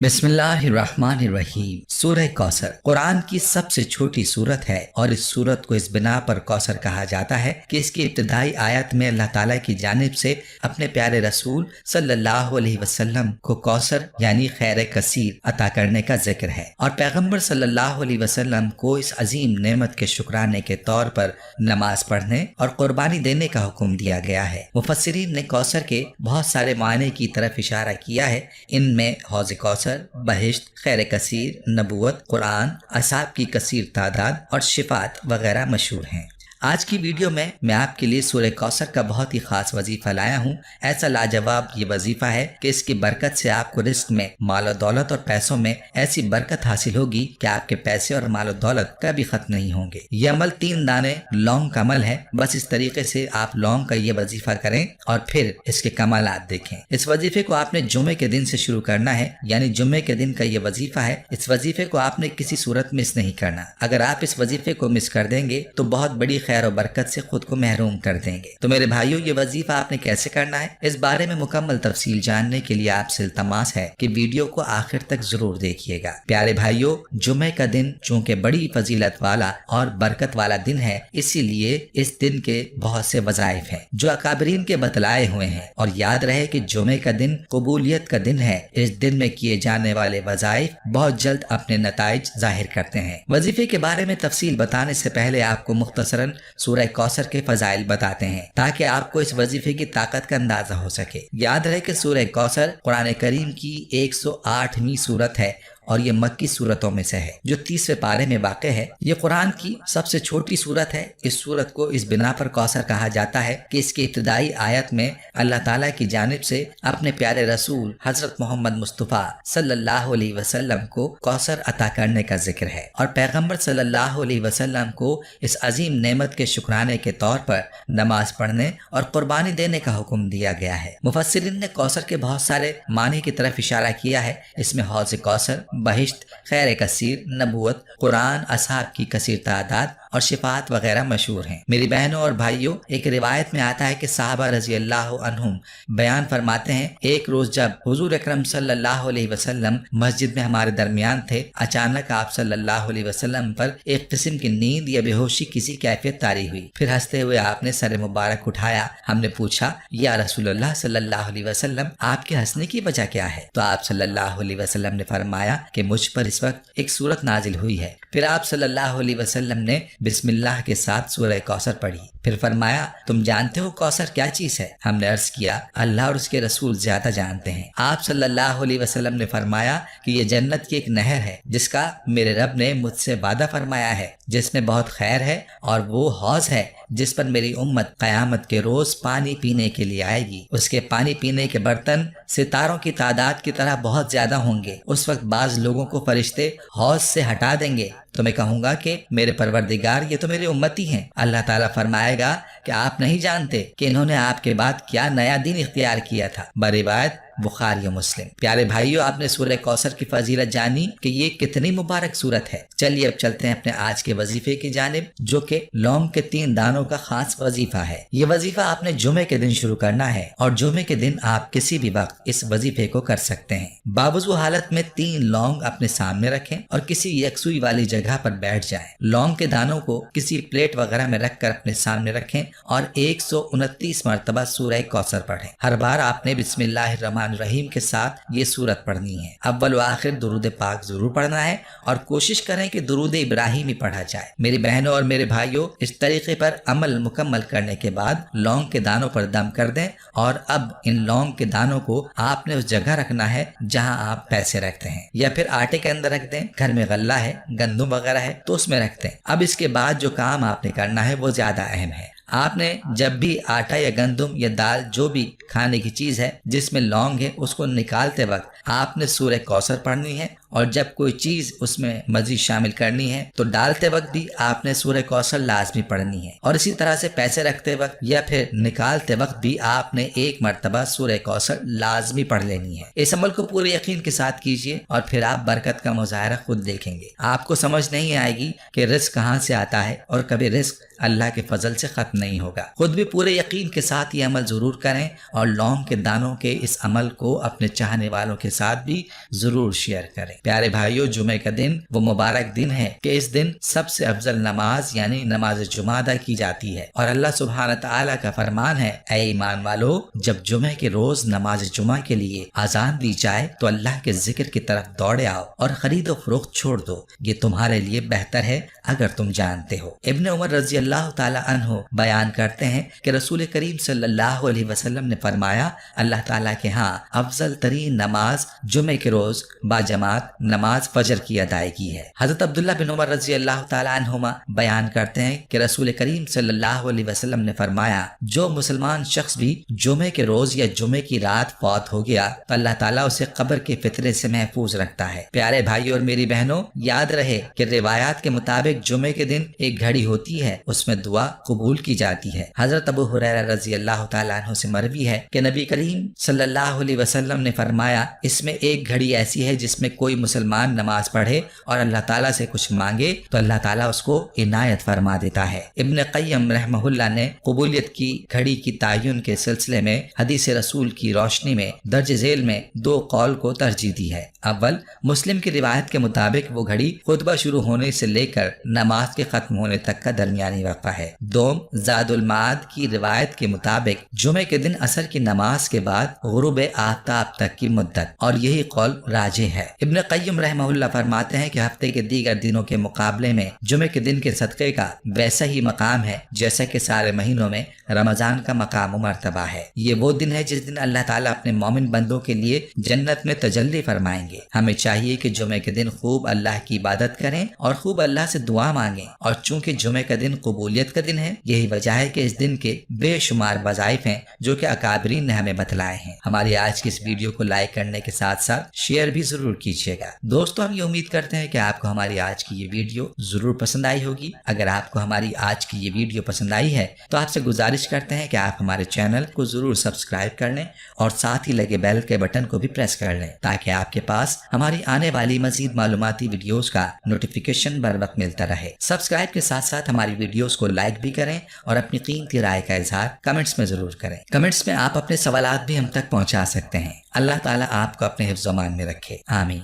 बिस्मिल्लाहिर्रहमानिर्रहीम। सूरह कौसर कुरान की सबसे छोटी सूरत है और इस सूरत को इस बिना पर कौसर कहा जाता है कि इसकी इब्तिदाई आयत में अल्लाह ताला की जानिब से अपने प्यारे रसूल सल्लल्लाहु अलैहि वसल्लम को कौसर यानी खैर कसीर अता करने का जिक्र है और पैगम्बर सल्लल्लाहु अलैहि वसल्लम को इस अजीम नेमत के शुक्राने के तौर पर नमाज पढ़ने और कुर्बानी देने का हुक्म दिया गया है। मुफस्सिरीन ने कौसर के बहुत सारे मायने की तरफ इशारा किया है। इनमें हौज़ कौसर, बहिश्त, खैर कसीर, नबूवत, कुरान, असाब की कसीर तादाद और शिफात वगैरह मशहूर हैं। आज की वीडियो में मैं आपके लिए सूरह कौसर का बहुत ही खास वजीफा लाया हूँ। ऐसा लाजवाब ये वजीफा है कि इसकी बरकत से आपको रिस्क में, माल दौलत और पैसों में ऐसी बरकत हासिल होगी कि आपके पैसे और माल दौलत कभी खत्म नहीं होंगे। ये अमल 3 दाने लौंग का अमल है। बस इस तरीके से आप लौंग का ये वजीफा करें और फिर इसके कमालात देखें। इस वजीफे को आपने जुमे के दिन से शुरू करना है, यानी जुमे के दिन का ये वजीफा है। इस वजीफे को आपने किसी सूरत मिस नहीं करना। अगर आप इस वजीफे को मिस कर देंगे तो बहुत बड़ी खैर और बरकत से खुद को महरूम कर देंगे। तो मेरे भाइयों, ये वजीफा आपने कैसे करना है, इस बारे में मुकम्मल तफसील जानने के लिए आपसे इल्तमास है कि वीडियो को आखिर तक जरूर देखिएगा। प्यारे भाइयों, जुमे का दिन चूंकि बड़ी फजीलत वाला और बरकत वाला दिन है, इसीलिए इस दिन के बहुत से वज़ाइफ हैं जो अकाबरीन के बतलाए हुए हैं। और याद रहे कि जुमे का दिन कबूलियत का दिन है। इस दिन में किए जाने वाले वज़ाइफ बहुत जल्द अपने नताइज जाहिर करते हैं। वजीफे के बारे में तफसील बताने से पहले आपको मुख्तसरन सूरह कौसर के फजाइल बताते हैं ताकि आपको इस वजीफे की ताकत का अंदाजा हो सके। याद रहे कि सूरह कौसर कुरान करीम की 108वीं सूरत है और ये मक्की सूरतों में से है जो 30वें पारे में वाक़ है। ये कुरान की सबसे छोटी सूरत है। इस सूरत को इस बिना पर कौसर कहा जाता है कि इसकी इब्तिदाई आयत में अल्लाह ताला की जानिब से अपने प्यारे रसूल हजरत मोहम्मद मुस्तफ़ा सल्लल्लाहु अलैहि वसल्लम को कौसर अता करने का जिक्र है और पैगम्बर सल्लल्लाहु अलैहि वसल्लम को इस अजीम नेमत के शुक्राने के तौर पर नमाज पढ़ने और कुर्बानी देने का हुक्म दिया गया है। मुफस्सिरीन ने कौसर के बहुत सारे मानी की तरफ इशारा किया है। इसमें हौज़ कौसर, बहिश्त, खैर कसीर, नबूवत, कुरान, असाब की कसीर तादाद और शिफात वगैरह मशहूर हैं। मेरी बहनों और भाइयों, एक रिवायत में आता है कि साहबा रजी अल्लाह अन्हुम बयान फरमाते हैं, एक रोज जब हुजूर अकरम सल्लल्लाहु अलैहि वसल्लम मस्जिद में हमारे दरमियान थे, अचानक आप सल्लल्लाहु अलैहि वसल्लम पर एक किस्म की नींद या बेहोशी किसी कैफियत तारी हुई। फिर हंसते हुए आपने सर मुबारक उठाया। हमने पूछा, या रसूलुल्लाह सल्लल्लाहु अलैहि वसल्लम, आपके हंसने की वजह क्या है? तो आप सल्लल्लाहु अलैहि वसल्लम ने फरमाया कि मुझ पर इस वक्त एक सूरत नाजिल हुई है। फिर आप सल्लल्लाहु अलैहि वसल्लम ने बिस्मिल्लाह के साथ सूरह कौसर पढ़ी। फिर फरमाया, तुम जानते हो कौसर क्या चीज है? हमने अर्ज किया, अल्लाह और उसके रसूल ज्यादा जानते हैं। आप सल्लल्लाहु अलैहि वसल्लम ने फरमाया कि ये जन्नत की एक नहर है जिसका मेरे रब ने मुझसे वादा फरमाया है, जिसमें बहुत खैर है, और वो हौज है जिस पर मेरी उम्मत कयामत के रोज पानी पीने के लिए आएगी। उसके पानी पीने के बर्तन सितारों की तादाद की तरह बहुत ज्यादा होंगे। उस वक्त बाज लोगों को फरिश्ते हौज से हटा देंगे तो मैं कहूंगा कि मेरे परवरदिगार, ये तो मेरी उम्मती हैं। अल्लाह ताला फरमाएगा कि आप नहीं जानते कि इन्होंने आपके बाद क्या नया दिन इख्तियार किया था। बरिवायत बुखारी मुस्लिम। प्यारे भाइयों, आपने सूरह कौसर की फजीलत जानी कि ये कितनी मुबारक सूरत है। चलिए अब चलते हैं अपने आज के वजीफे की जानिब, जो कि लौंग के 3 दानों का खास वजीफा है। ये वजीफा आपने जुमे के दिन शुरू करना है और जुमे के दिन आप किसी भी वक्त इस वजीफे को कर सकते हैं। बावजू हालत में 3 लौंग अपने सामने रखें और किसी यकसुई वाली जगह पर बैठ जाएं। लौंग के दानों को किसी प्लेट वगैरह में रखकर अपने सामने रखें और 129 मरतबा सूरह कौसर पढ़ें। हर बार आपने बिस्मिल्लाहिर्रहमानिर्रहीम के साथ ये सूरत पढ़नी है। अव्वल व आखिर दुरूद पाक जरूर पढ़ना है और कोशिश करें कि दुरूद इब्राहिम ही पढ़ा जाए। मेरी बहनों और मेरे भाइयों, इस तरीके पर अमल मुकम्मल करने के बाद लौंग के दानों पर दम कर दें और अब इन लौंग के दानों को आपने उस जगह रखना है जहां आप पैसे रखते हैं, या फिर आटे के अंदर रख दें। घर में गल्ला है, गंदुम वगैरह है तो उसमें रखते हैं। अब इसके बाद जो काम आपने करना है वो ज्यादा अहम है। आपने जब भी आटा या गंदुम या दाल, जो भी खाने की चीज है जिसमें लौंग है, उसको निकालते वक्त आपने सूरह कौसर पढ़नी है اور جب کوئی چیز اس میں مزید شامل کرنی ہے تو ڈالتے وقت بھی آپ نے سورہ کوثر لازمی پڑھنی ہے، اور اسی طرح سے پیسے رکھتے وقت یا پھر نکالتے وقت بھی آپ نے ایک مرتبہ سورہ کوثر لازمی پڑھ لینی ہے۔ اس عمل کو پورے یقین کے ساتھ کیجیے اور پھر آپ برکت کا مظاہرہ خود دیکھیں گے۔ آپ کو سمجھ نہیں آئے گی کہ رزق کہاں سے آتا ہے، اور کبھی رزق اللہ کے فضل سے ختم نہیں ہوگا۔ خود بھی پورے یقین کے ساتھ یہ عمل ضرور کریں، اور لونگ کے دانوں کے اس عمل کو اپنے چاہنے والوں کے ساتھ بھی ضرور شیئر کریں۔ پیارے بھائیو، جمعہ کا دن وہ مبارک دن ہے کہ اس دن سب سے افضل نماز یعنی نماز جمعہ ادا کی جاتی ہے، اور اللہ سبحانہ تعالیٰ کا فرمان ہے، اے ایمان والو، جب جمعہ کے روز نماز جمعہ کے لیے اذان دی جائے تو اللہ کے ذکر کی طرف دوڑے آؤ اور خرید و فروخت چھوڑ دو، یہ تمہارے لیے بہتر ہے اگر تم جانتے ہو۔ ابن عمر رضی اللہ تعالی عنہ بیان کرتے ہیں کہ رسول کریم صلی اللہ علیہ وسلم نے فرمایا، اللہ تعالیٰ کے ہاں افضل ترین نماز جمعہ کے روز باجماعت نماز فجر کی ادائیگی ہے۔ حضرت عبداللہ بن عمر رضی اللہ تعالی عنہما بیان کرتے ہیں کہ رسول کریم صلی اللہ علیہ وسلم نے فرمایا، جو مسلمان شخص بھی جمعہ کے روز یا جمعہ کی رات فوت ہو گیا تو اللہ تعالیٰ اسے قبر کے فتنے سے محفوظ رکھتا ہے۔ پیارے بھائی اور میری بہنوں، یاد رہے کہ روایات کے مطابق جمعے کے دن ایک گھڑی ہوتی ہے، اس میں دعا قبول کی جاتی ہے۔ حضرت ابو ہریرہ رضی اللہ تعالیٰ عنہ سے مروی ہے کہ نبی کریم صلی اللہ علیہ وسلم نے فرمایا، اس میں ایک گھڑی ایسی ہے جس میں کوئی مسلمان نماز پڑھے اور اللہ تعالیٰ سے کچھ مانگے تو اللہ تعالیٰ اس کو عنایت فرما دیتا ہے۔ ابن قیم رحمہ اللہ نے قبولیت کی گھڑی کی تعین کے سلسلے میں حدیث رسول کی روشنی میں درج ذیل میں دو قول کو ترجیح دی ہے۔ اول، مسلم کی روایت کے مطابق وہ گھڑی خطبہ شروع ہونے سے لے کر نماز کے ختم ہونے تک کا درمیانی وقفہ ہے۔ دوم، زاد المعاد کی روایت کے مطابق جمعے کے دن عصر کی نماز کے بعد غروب آفتاب تک کی مدت، اور یہی قول راجح ہے۔ ابن قیم رحمہ اللہ فرماتے ہیں کہ ہفتے کے دیگر دنوں کے مقابلے میں جمعے کے دن کے صدقے کا ویسا ہی مقام ہے جیسا کہ سارے مہینوں میں رمضان کا مقام و مرتبہ ہے۔ یہ وہ دن ہے جس دن اللہ تعالیٰ اپنے مومن بندوں کے لیے جنت میں تجلی فرمائیں گے۔ ہمیں چاہیے کہ جمعے کے دن خوب اللہ کی عبادت کریں اور خوب اللہ سے دعا مانگیں، اور چونکہ جمعے کا دن قبولیت کا دن ہے، یہی وجہ ہے کہ اس دن کے بے شمار وظائف ہیں جو کہ اکابرین نے ہمیں بتلائے ہیں۔ ہماری آج کی اس ویڈیو کو لائک کرنے کے ساتھ ساتھ شیئر بھی ضرور کیجیے گا۔ دوستو، ہم یہ امید کرتے ہیں کہ آپ کو ہماری آج کی یہ ویڈیو ضرور پسند آئی ہوگی۔ اگر آپ کو ہماری آج کی یہ ویڈیو پسند آئی ہے تو آپ سے گزارش کرتے ہیں کہ آپ ہمارے چینل کو ضرور سبسکرائب کر لیں اور ساتھ ہی لگے بیل کے بٹن کو بھی پریس کر لیں تاکہ آپ کے پاس ہماری آنے والی مزید معلوماتی ویڈیوز کا نوٹیفیکیشن بر وقت ملتا رہے۔ سبسکرائب کے ساتھ ساتھ ہماری ویڈیوز کو لائک بھی کریں اور اپنی قیمتی رائے کا اظہار کمنٹس میں ضرور کریں۔ کمنٹس میں آپ اپنے سوالات بھی ہم تک پہنچا سکتے ہیں۔ اللہ تعالیٰ آپ کو اپنے حفظ و امان میں رکھے، آمین۔